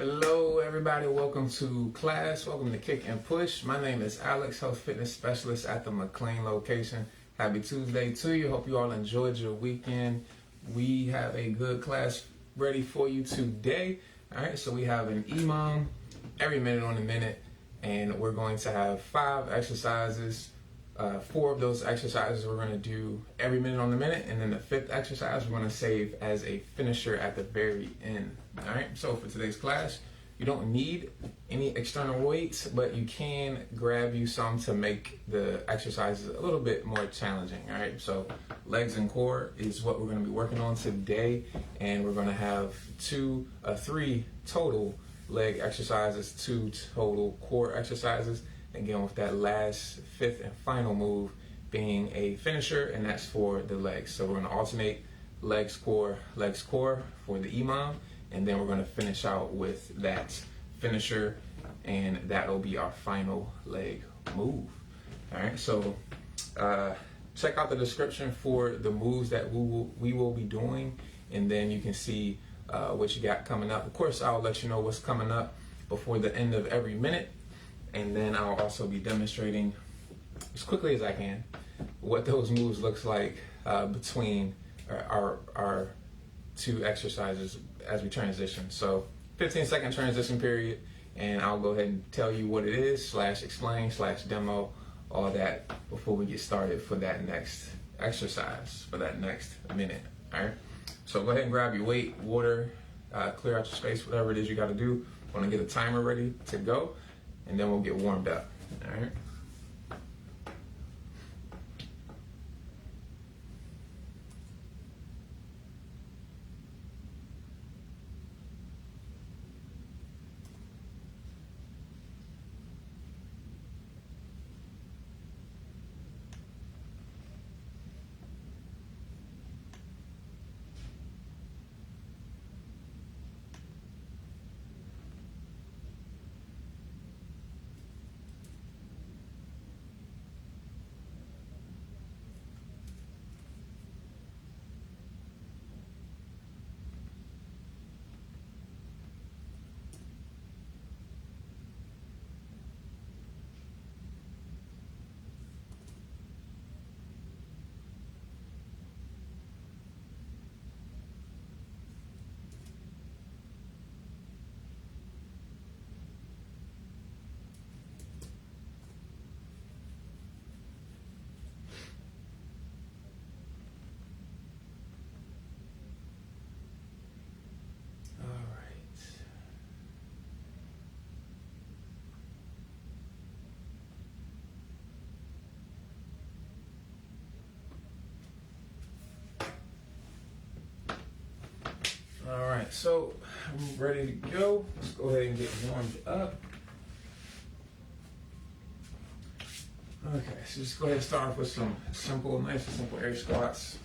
Hello everybody, welcome to class, welcome to Kick and Push. My name is Alex, health fitness specialist at the McLean location. Happy Tuesday to you, hope you all enjoyed your weekend. We have a good class ready for you today. Alright, so we have an EMOM, every minute on the minute, and we're going to have 5 exercises. 4 of those exercises we're going to do every minute on the minute, and then the 5th exercise we're going to save as a finisher at the very end. Alright, so for today's class, you don't need any external weights, but you can grab you some to make the exercises a little bit more challenging. Alright, so legs and core is what we're going to be working on today, and we're going to have 3 total leg exercises, 2 total core exercises. Again, with that last 5th and final move being a finisher, and that's for the legs. So we're going to alternate legs, core for the EMOM, and then we're going to finish out with that finisher, and that'll be our final leg move. All right, so check out the description for the moves that we will be doing, and then you can see what you got coming up. Of course, I'll let you know what's coming up before the end of every minute. And then I'll also be demonstrating as quickly as I can what those moves looks like between our 2 exercises as we transition. So 15-second transition period, and I'll go ahead and tell you what it is, /explain, /demo, all that before we get started for that next exercise, for that next minute. All right. So go ahead and grab your weight, water, clear out your space, whatever it is you got to do. Want to get a timer ready to go, and then we'll get warmed up. All right. All right, so I'm ready to go. Let's go ahead and get warmed up. Okay, so just go ahead and start off with some nice and simple air squats.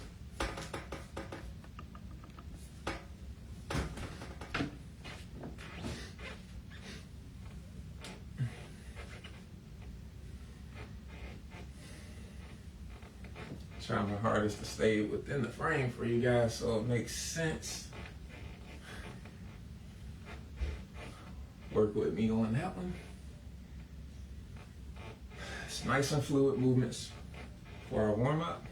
Trying my hardest to stay within the frame for you guys so it makes sense. Work with me on that one. It's nice and fluid movements for our warm-up.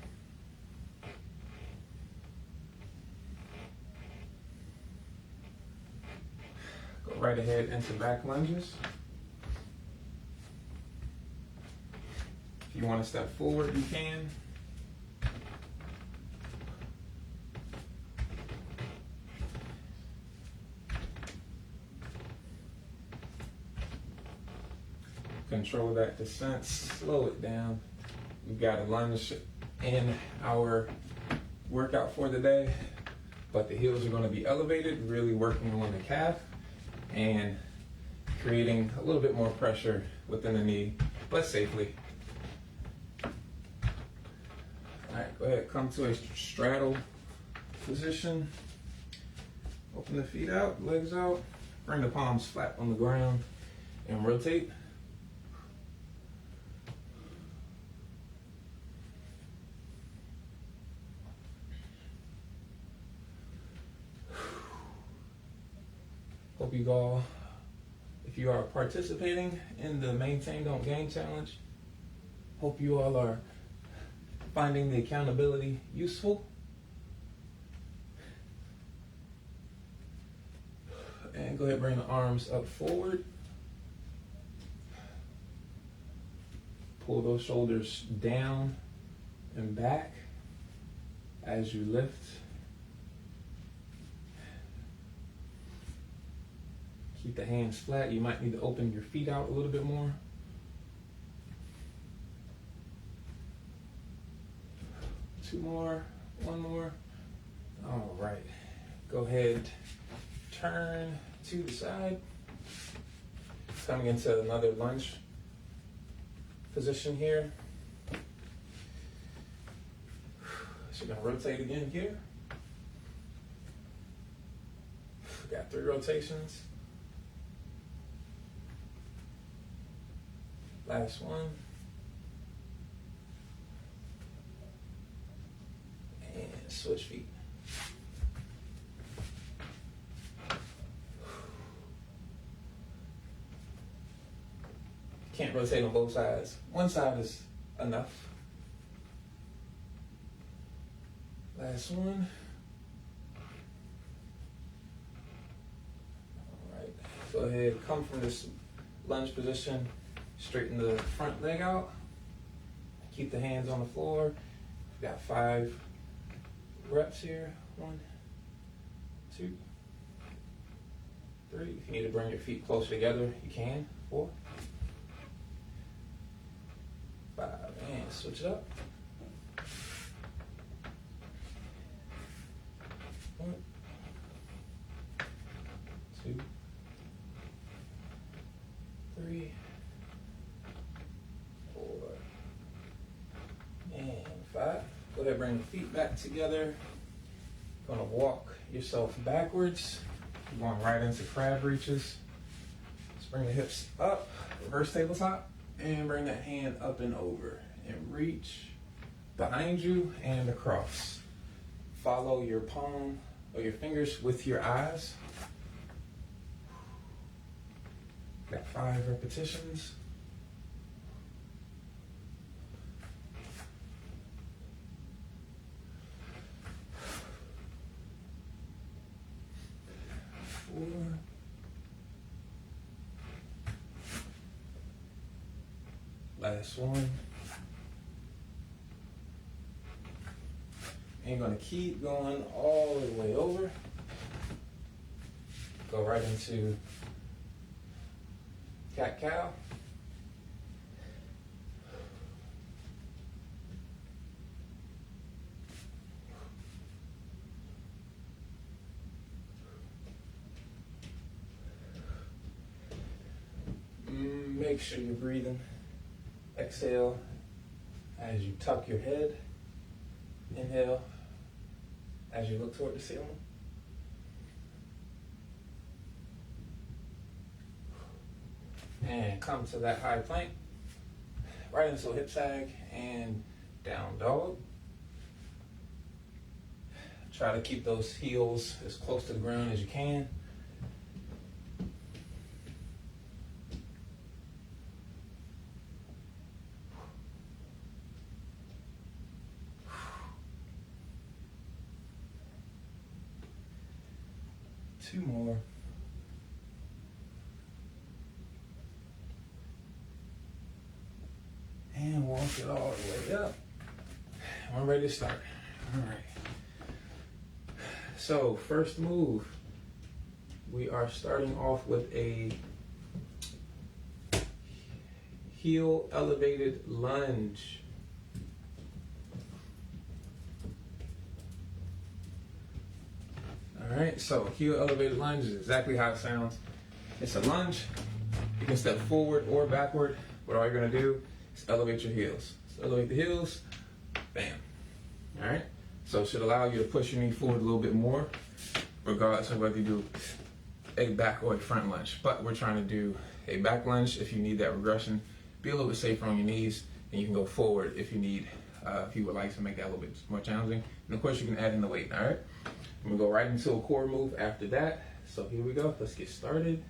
Go right ahead into back lunges. If you want to step forward, you can. Control that descent, slow it down. We've got a lunge in our workout for the day, but the heels are going to be elevated, really working on the calf and creating a little bit more pressure within the knee, but safely. All right, go ahead, come to a straddle position. Open the feet out, legs out, bring the palms flat on the ground, and rotate. Hope you all if you are participating in the Maintain Don't Gain Challenge, hope you all are finding the accountability useful. And go ahead and bring the arms up forward. Pull those shoulders down and back as you lift. Keep the hands flat. You might need to open your feet out a little bit more. Two more, one more. All right. Go ahead, turn to the side. Coming into another lunge position here. So you're gonna rotate again here. Got 3 rotations. Last one. And switch feet. Can't rotate on both sides. One side is enough. Last one. All right. Go ahead, come from this lunge position, straighten the front leg out. Keep the hands on the floor. We've got 5 reps here. 1, 2, 3. If you need to bring your feet closer together, you can. 4, 5, and switch it up. 1, 2, 3, 4, and 5. Go ahead and bring the feet back together. You're gonna walk yourself backwards. You're going right into crab reaches. Let's bring the hips up, reverse tabletop. And bring that hand up and over and reach behind you and across. Follow your palm or your fingers with your eyes. Got 5 repetitions. Last one. And you're going to keep going all the way over. Go right into cat-cow. Make sure you're breathing. Exhale as you tuck your head. Inhale as you look toward the ceiling. And come to that high plank. Right into a hip sag and down dog. Try to keep those heels as close to the ground as you can. Two more. And walk it all the way up. We're ready to start. All right. So, first move, we are starting off with a heel elevated lunge. All right, so heel elevated lunge is exactly how it sounds. It's a lunge. You can step forward or backward, but all you're gonna do is elevate your heels. So elevate the heels, bam. All right, so it should allow you to push your knee forward a little bit more, regardless of whether you do a back or a front lunge. But we're trying to do a back lunge if you need that regression. Be a little bit safer on your knees, and you can go forward if you need, if you would like to make that a little bit more challenging. And of course, you can add in the weight, all right? We'll go right into a core move after that. So here we go. Let's get started.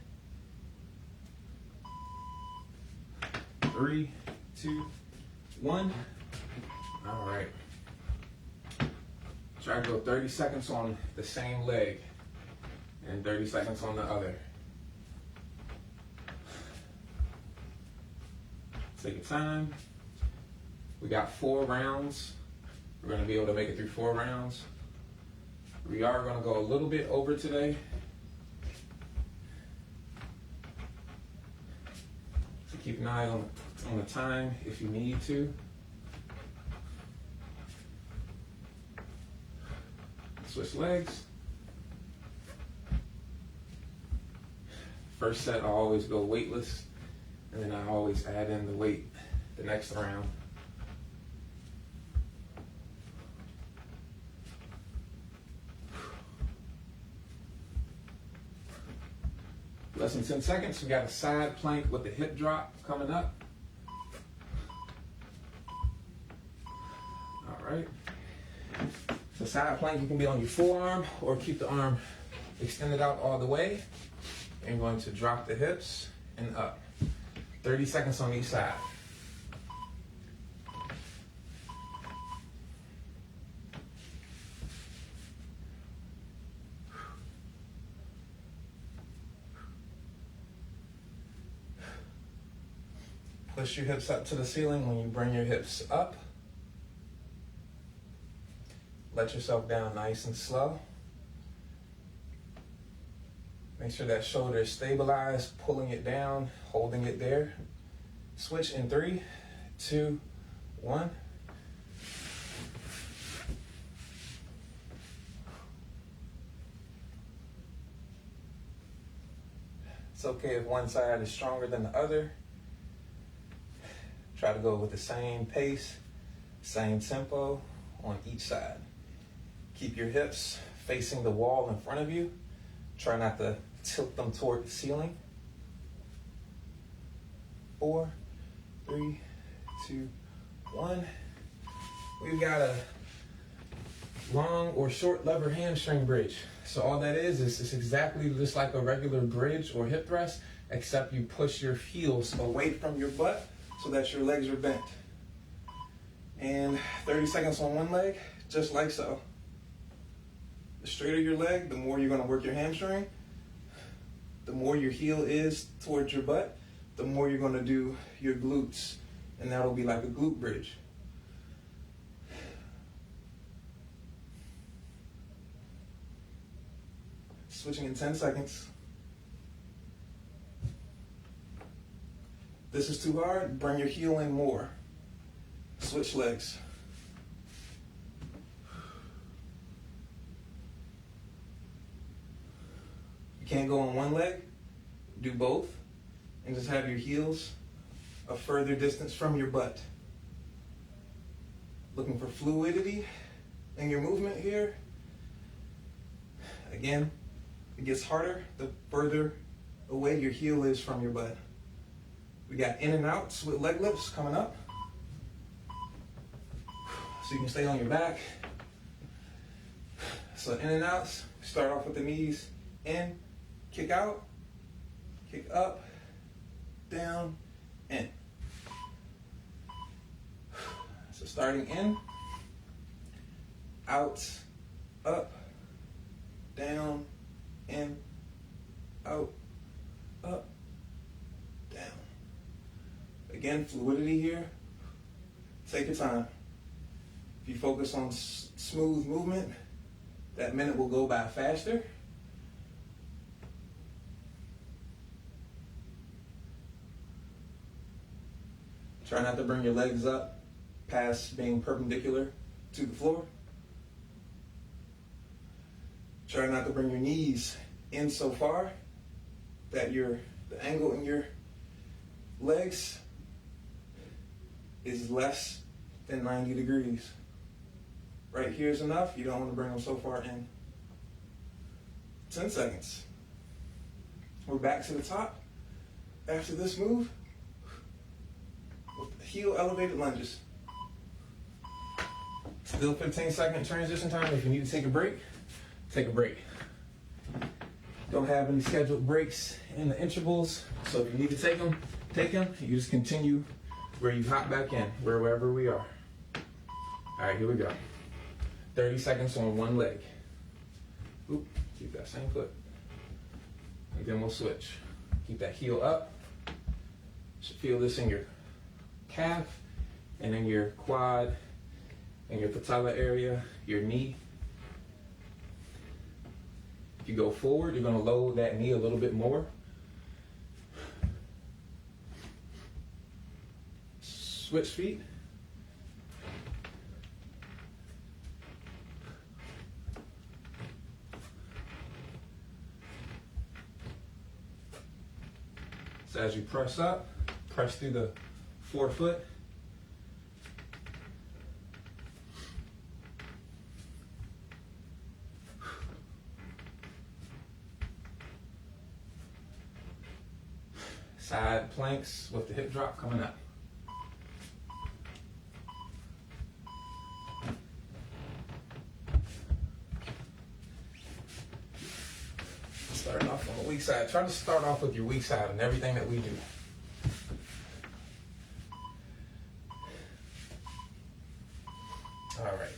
3, 2, 1. All right. Try to go 30 seconds on the same leg and 30 seconds on the other. Take your time. We got 4 rounds. We're going to be able to make it through 4 rounds. We are going to go a little bit over today. So keep an eye on the time if you need to. Switch legs. First set, I always go weightless, and then I always add in the weight the next round. Less than 10 seconds. We got a side plank with the hip drop coming up. All right. So side plank, you can be on your forearm or keep the arm extended out all the way. And going to drop the hips and up. 30 seconds on each side. Push your hips up to the ceiling when you bring your hips up. Let yourself down nice and slow. Make sure that shoulder is stabilized, pulling it down, holding it there. Switch in 3, 2, 1. It's okay if one side is stronger than the other. Try to go with the same pace, same tempo on each side. Keep your hips facing the wall in front of you. Try not to tilt them toward the ceiling. 4, 3, 2, 1. We've got a long or short lever hamstring bridge. So all that is it's exactly just like a regular bridge or hip thrust, except you push your heels away from your butt so that your legs are bent. And 30 seconds on one leg, just like so. The straighter your leg, the more you're going to work your hamstring. The more your heel is towards your butt, the more you're going to do your glutes. And that'll be like a glute bridge. Switching in 10 seconds. This is too hard, bring your heel in more. Switch legs. You can't go on one leg, do both, and just have your heels a further distance from your butt. Looking for fluidity in your movement here. Again, it gets harder the further away your heel is from your butt. We got in and outs with leg lifts coming up. So you can stay on your back. So in and outs, start off with the knees in, kick out, kick up, down, in. So starting in, out, up, down, in, out, up, down. Again, fluidity here. Take your time. If you focus on smooth movement, that minute will go by faster. Try not to bring your legs up past being perpendicular to the floor. Try not to bring your knees in so far that the angle in your legs is less than 90 degrees. Right here is enough. You don't want to bring them so far in. 10 seconds. We're back to the top. After this move, with heel elevated lunges. Still 15-second transition time. If you need to take a break, take a break. Don't have any scheduled breaks in the intervals, so if you need to take them, take them. You just continue where you hop back in, wherever we are. All right, here we go. 30 seconds on one leg. Oop, keep that same foot. And then we'll switch. Keep that heel up. You should feel this in your calf and in your quad and your patella area, your knee. If you go forward, you're going to load that knee a little bit more. Switch feet. So as you press up, press through the forefoot. Side planks with the hip drop coming up. Starting off on the weak side. Try to start off with your weak side in everything that we do. All right.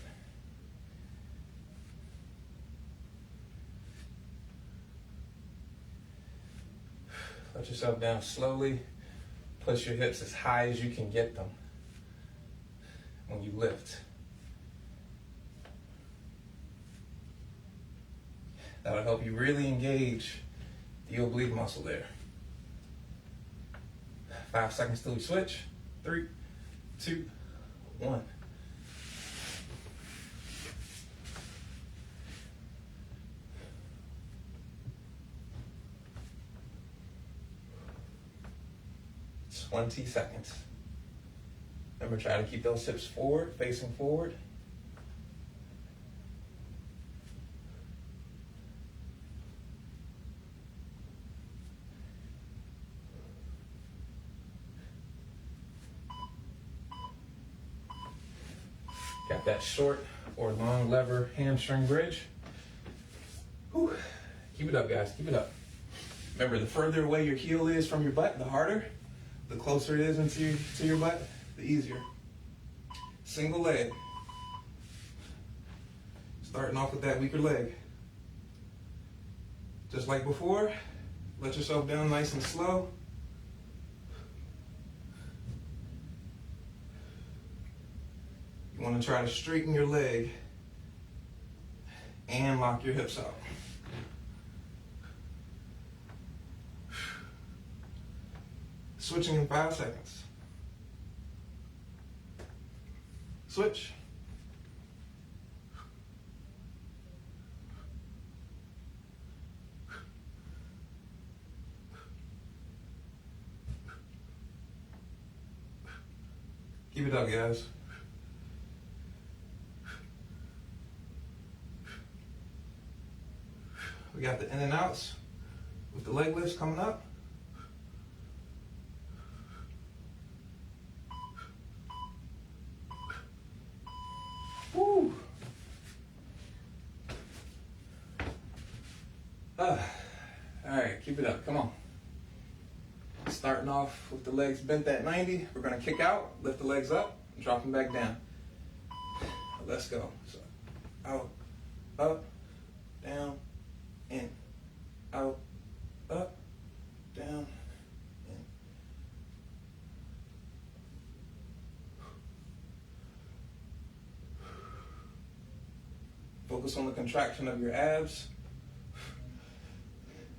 Let yourself down slowly. Push your hips as high as you can get them when you lift. That'll help you really engage the oblique muscle there. 5 seconds till we switch. 3, 2, 1. Twenty seconds. Remember, try to keep those hips forward, facing forward. Got that short or long lever hamstring bridge. Whew. Keep it up, guys. Keep it up. Remember, the further away your heel is from your butt, the harder. The closer it is to your butt, the easier. Single leg. Starting off with that weaker leg. Just like before, let yourself down nice and slow. You want to try to straighten your leg and lock your hips out. Switching in 5 seconds. Switch. Keep it up, guys. We got the in and outs with the leg lifts coming up. Woo. All right, keep it up. Come on. Starting off with the legs bent at 90. We're going to kick out, lift the legs up, drop them back down. Let's go. So, out, up, down, in, out, up, down, in. Focus on the contraction of your abs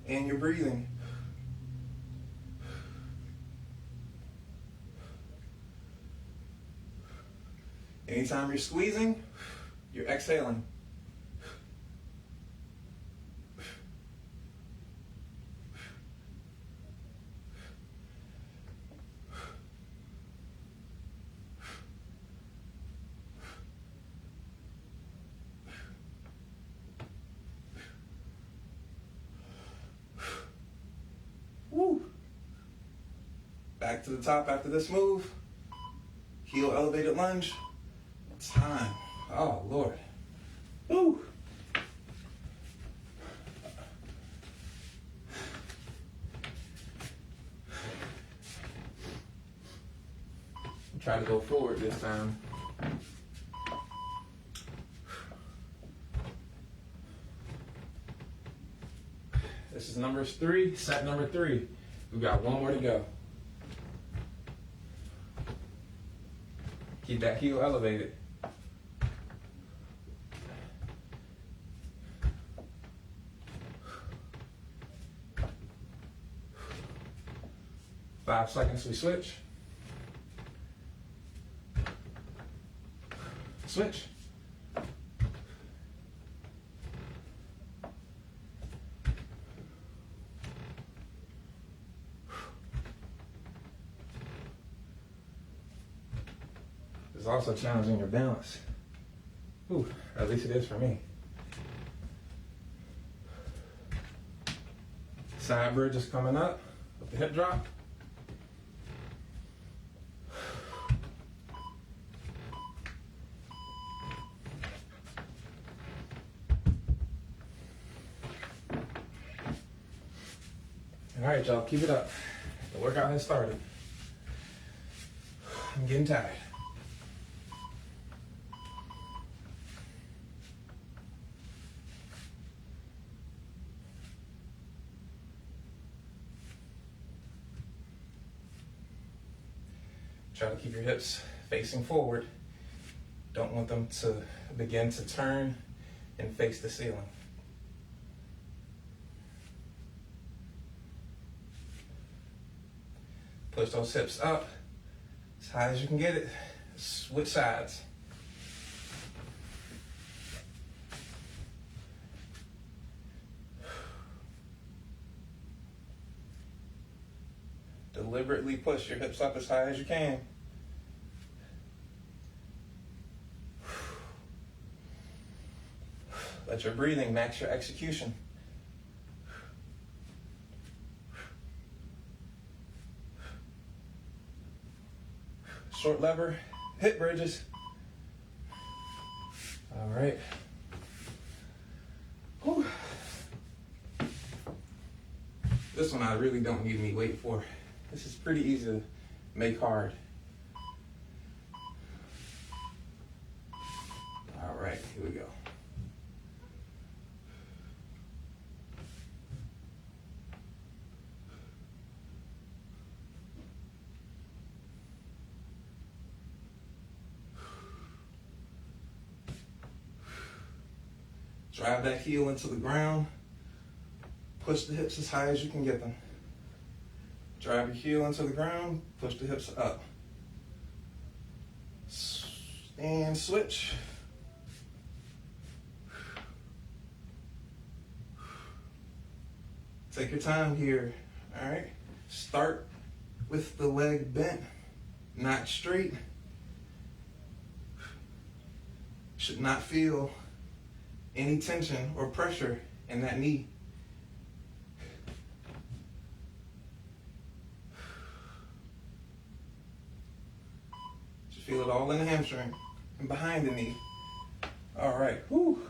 and your breathing. Anytime you're squeezing, you're exhaling. Woo. Back to the top after this move. Heel elevated lunge. Time. Oh, Lord. Woo. Try to go forward this time. This is number 3, set number 3. We got one more to go. Keep that heel elevated. Five seconds, we switch. Switch. It's also challenging your balance. Ooh, at least it is for me. Side bridge is coming up with the hip drop. All right, y'all, keep it up. The workout has started. I'm getting tired. Try to keep your hips facing forward. Don't want them to begin to turn and face the ceiling. Push those hips up as high as you can get it. Switch sides. Deliberately push your hips up as high as you can. Let your breathing match your execution. Short lever, hip bridges. All right. Whew. This one I really don't need any weight for. This is pretty easy to make hard. All right, here we go. Drive that heel into the ground. Push the hips as high as you can get them. Drive your heel into the ground. Push the hips up. And switch. Take your time here. All right. Start with the leg bent, not straight. Should not feel any tension or pressure in that knee. Just feel it all in the hamstring and behind the knee. All right, whew.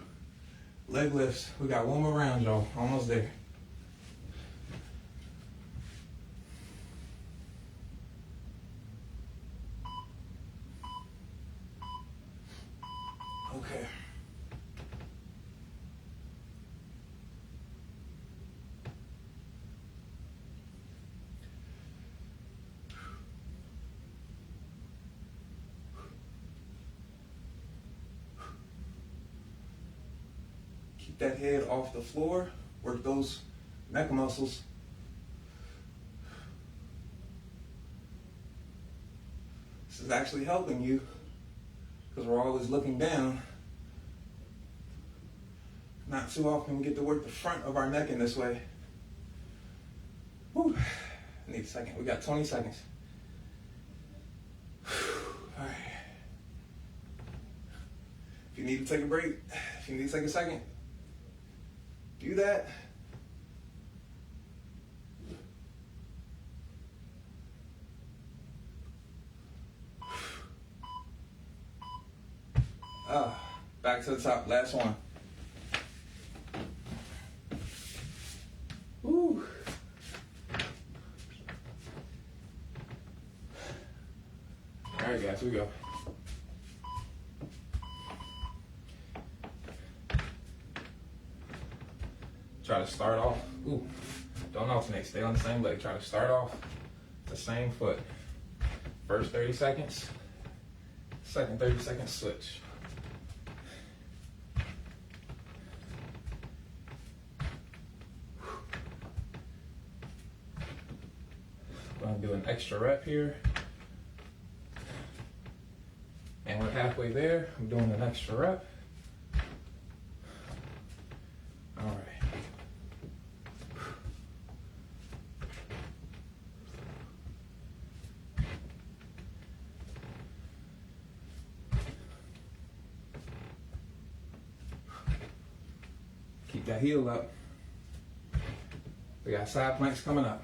Leg lifts. We got one more round, y'all. Almost there. Okay. Keep that head off the floor. Work those neck muscles. This is actually helping you because we're always looking down. Not too often we get to work the front of our neck in this way. Whew. I need a second. We got 20 seconds. All right. If you need to take a break, if you need to take a second, do that. Back to the top, last one. Woo. All All right, guys, here we go. Try to start off. Ooh, don't alternate. Stay on the same leg. Try to start off the same foot. First 30 seconds. Second 30 seconds, switch. I'm going to do an extra rep here. And we're halfway there. I'm doing an extra rep. All right. Keep that heel up. We got side planks coming up.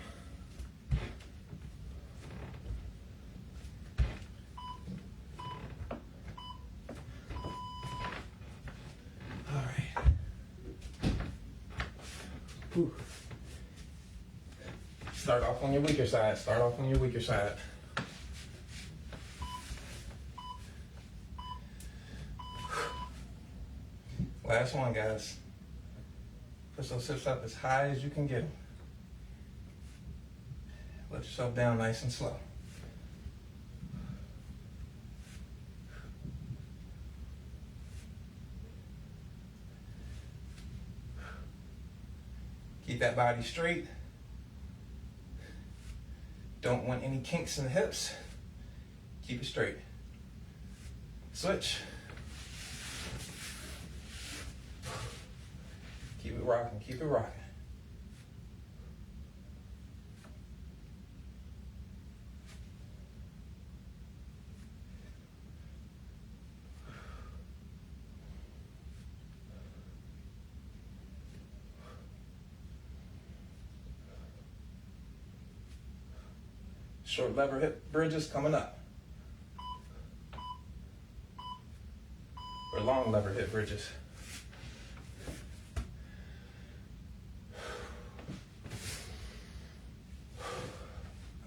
All right. Whew. Start off on your weaker side. Start off on your weaker side. Last one, guys. Push those hips up as high as you can get them. Let yourself down nice and slow. Keep that body straight. Don't want any kinks in the hips. Keep it straight. Switch. Keep it rocking, keep it rocking. Short lever hip bridges coming up. Or long lever hip bridges.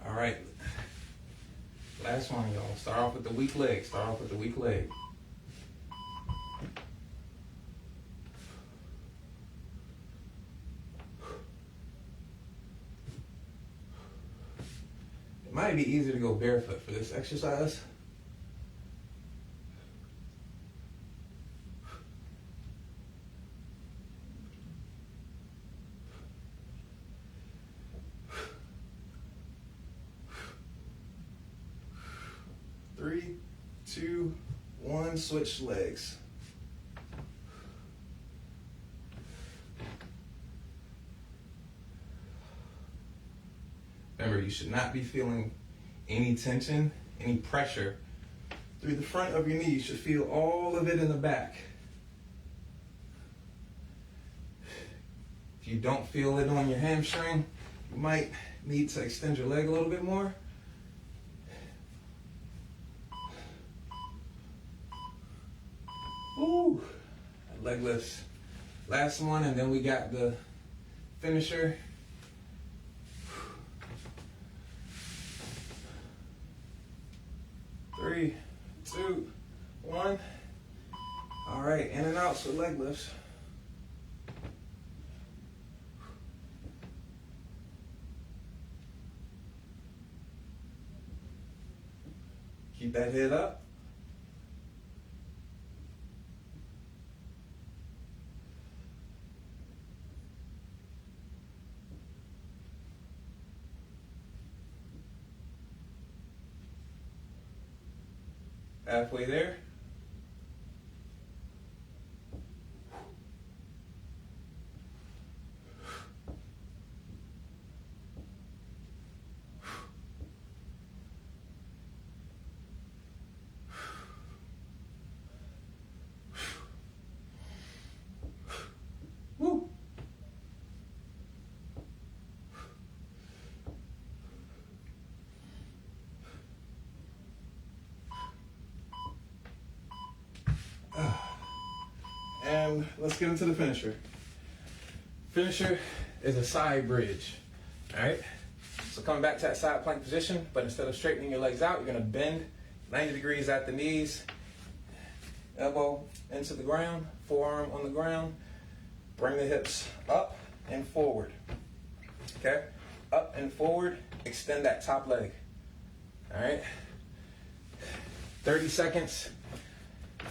All right, last one, y'all. Start off with the weak leg. Start off with the weak leg. It might be easier to go barefoot for this exercise. Three, two, one, switch legs. Remember, you should not be feeling any tension, any pressure through the front of your knee. You should feel all of it in the back. If you don't feel it on your hamstring, you might need to extend your leg a little bit more. Ooh, leg lifts. Last one, and then we got the finisher. Three, two, one. All right, in and out, so leg lifts. Keep that head up. Halfway there. Woo. And let's get into the finisher. Finisher is a side bridge, all right? So coming back to that side plank position, but instead of straightening your legs out, you're gonna bend 90 degrees at the knees. Elbow into the ground, forearm on the ground. Bring the hips up and forward. Okay? Up and forward. Extend that top leg. All right? 30 seconds.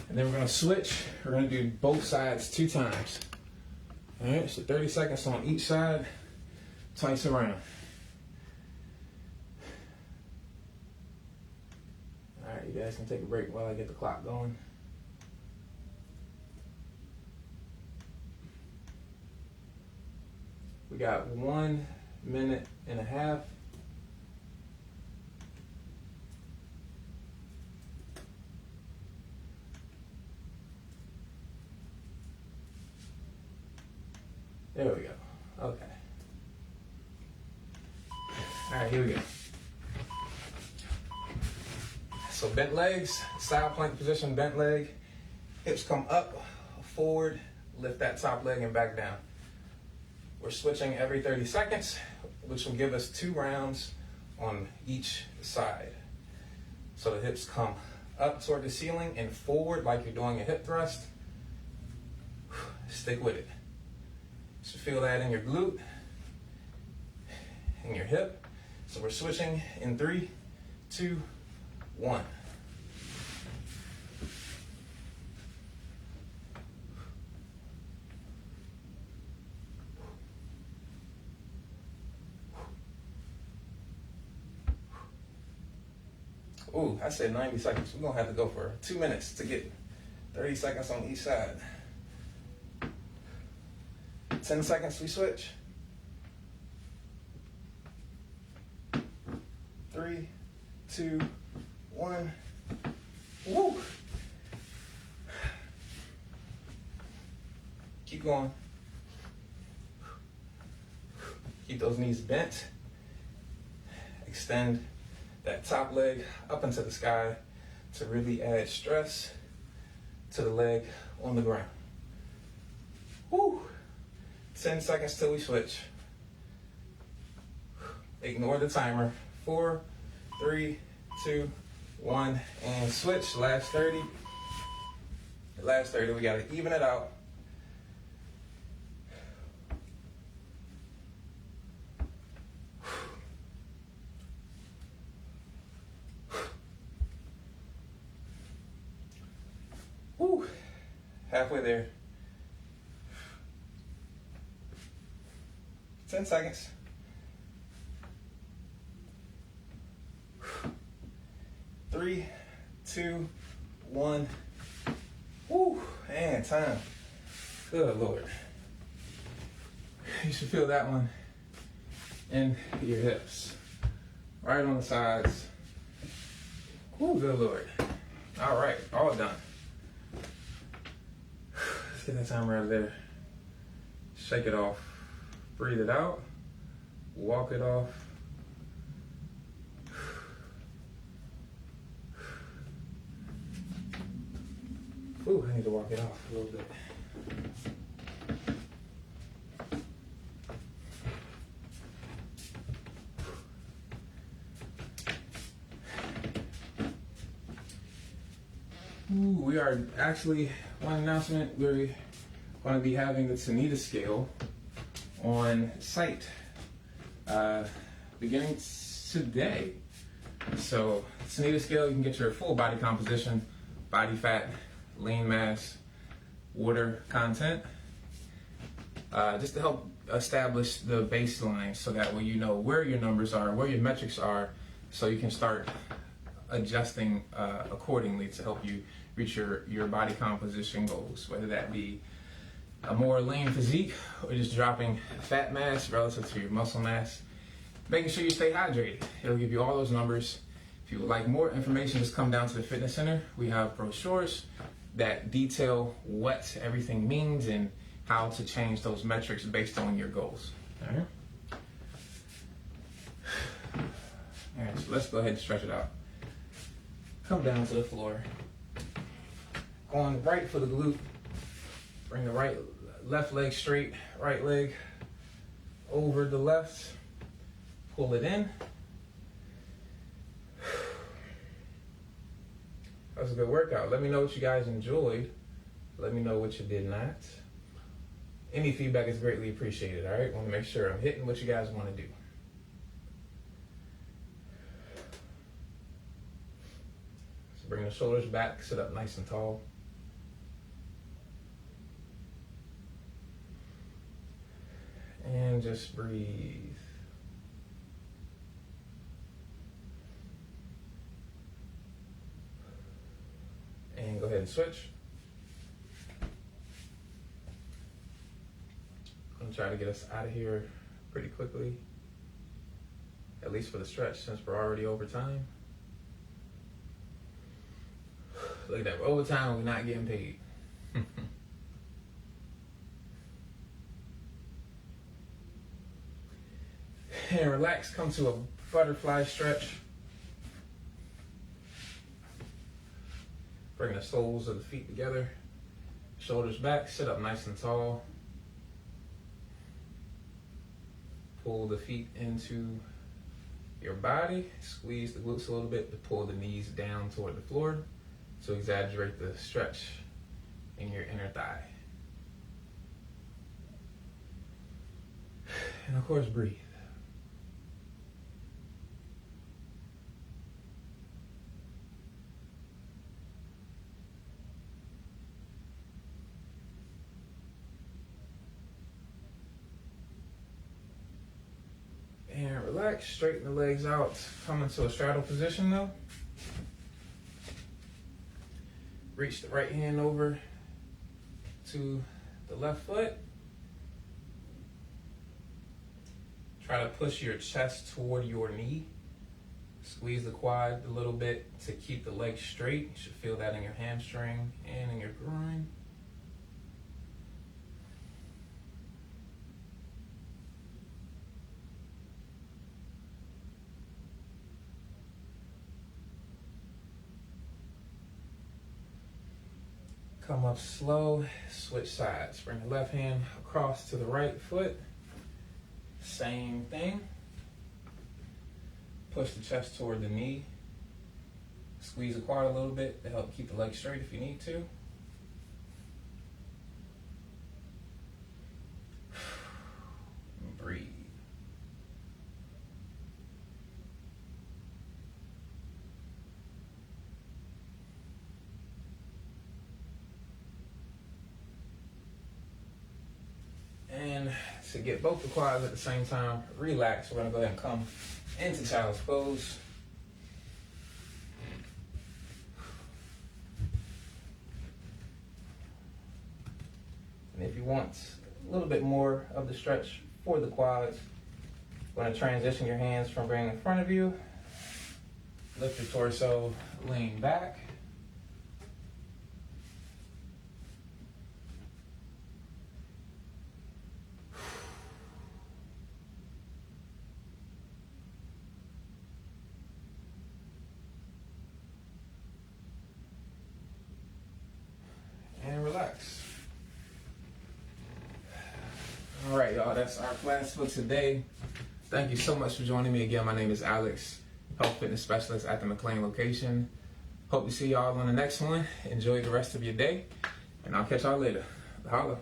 And then we're going to switch. We're going to do both sides 2 times. All right? So 30 seconds on each side. Twice around. All right, you guys can take a break while I get the clock going. We got 1 minute and a half. There we go. Okay. All right, here we go. So bent legs, side plank position, bent leg. Hips come up, forward, lift that top leg and back down. We're switching every 30 seconds, which will give us 2 rounds on each side. So the hips come up toward the ceiling and forward like you're doing a hip thrust. Stick with it. So feel that in your glute, in your hip. So we're switching in 3, 2, 1. Ooh, I said 90 seconds. We're going to have to go for 2 minutes to get 30 seconds on each side. 10 seconds, we switch. 3, 2, 1. Woo! Keep going. Keep those knees bent. Extend that top leg up into the sky to really add stress to the leg on the ground. Woo! 10 seconds till we switch. Ignore the timer. 4, 3, 2, 1, and switch. Last 30. Last 30, we gotta even it out. Woo! Halfway there. 10 seconds. 3, 2, 1. Woo! And time. Good Lord. You should feel that one in your hips. Right on the sides. Woo, good Lord. All right, all done. Let's get that timer out of there. Shake it off. Breathe it out. Walk it off. Ooh, I need to walk it off a little bit. Ooh, we are actually, one announcement, we're going to be having the Tanita scale on site beginning today. So Tanita scale, you can get your full body composition, body fat, lean mass, water content, just to help establish the baseline so that way you know where your numbers are, where your metrics are, so you can start adjusting accordingly to help you reach your body composition goals, whether that be a more lean physique or just dropping fat mass relative to your muscle mass. Making sure you stay hydrated. It'll give you all those numbers. If you would like more information, just come down to the fitness center. We have brochures that detail what everything means and how to change those metrics based on your goals. All right. All right, so let's go ahead and stretch it out. Come down to the floor. Going right for the glute. Bring the left leg straight, right leg over the left. Pull it in. That was a good workout. Let me know what you guys enjoyed. Let me know what you did not. Any feedback is greatly appreciated, all right? Want to make sure I'm hitting what you guys want to do. So bring the shoulders back, sit up nice and tall. And just breathe. And go ahead and switch. I'm gonna try to get us out of here pretty quickly, at least for the stretch since we're already over time. Look at that, we're over time and we're not getting paid. And relax, come to a butterfly stretch. Bring the soles of the feet together, shoulders back, sit up nice and tall. Pull the feet into your body, squeeze the glutes a little bit to pull the knees down toward the floor to exaggerate the stretch in your inner thigh. And of course, breathe. And relax, straighten the legs out. Come into a straddle position now. Reach the right hand over to the left foot. Try to push your chest toward your knee. Squeeze the quad a little bit to keep the leg straight. You should feel that in your hamstring and in your groin. Come up slow, switch sides. Bring the left hand across to the right foot. Same thing. Push the chest toward the knee. Squeeze the quad a little bit to help keep the leg straight if you need to. Breathe. And to get both the quads at the same time, relax. We're gonna go ahead and come into child's pose. And if you want a little bit more of the stretch for the quads, you're gonna transition your hands from being in front of you. Lift your torso, lean back. And relax. All right, y'all, that's our class for today. Thank you so much for joining me again. My name is Alex, health fitness specialist at the McLean location. Hope to see y'all on the next one. Enjoy the rest of your day, and I'll catch y'all later. Holla.